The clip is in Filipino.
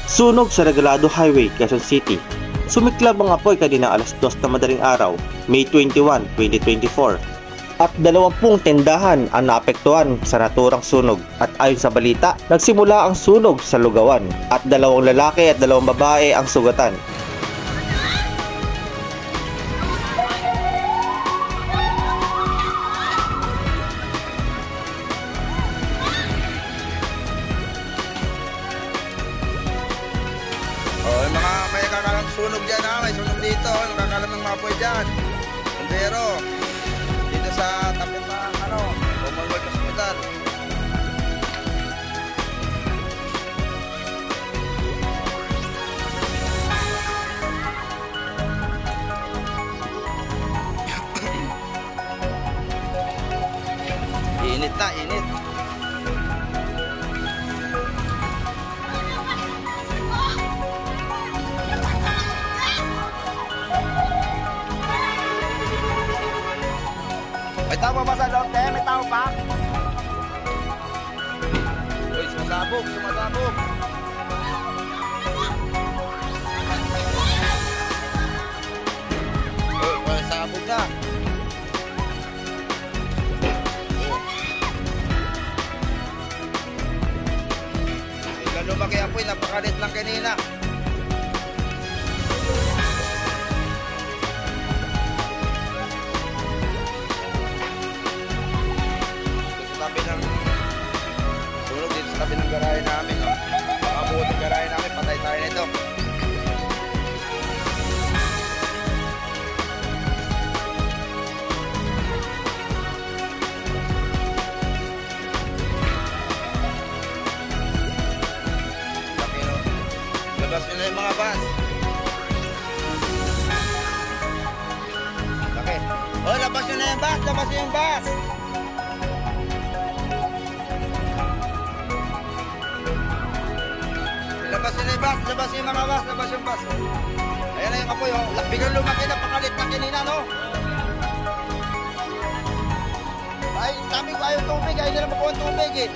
Sunog sa Regalado Highway, Quezon City. Sumiklab ang apoy kanina alas 2 na madaling araw, May 21, 2024. At 20 tindahan ang naapektuhan sa naturang sunog. At ayon sa balita, nagsimula ang sunog sa lugawan at 2 lalaki at 2 babae ang sugatan. Mga may kakalang sunog dyan ha, may sunog dito, nakakalam ng mapoy dyan. Pero dito sa tapos na Commonwealth Hospital. Init na, init. May tao ba sa loob, te? May tao pa? Uy, sumasabog, sumasabog. Uy, sumasabog na. Bigla lumaki apoy, napakalit lang kanina. Tabi ng garahe namin, no? Makabuot ng garahe namin, patay tayo nito. Laki, no? Labas nyo na yung mga bus. Laki. Oh, labas nyo na yung bus, labas nyo yung bus. Labas yun yung bus, labas yung mga bus, labas yung bus. Ayan na yung apoy, oh. Biglang lumaki na, pakalit na kanina, no? Ay, sabi ko ayaw tubig, ayaw nila makuha tubig, eh.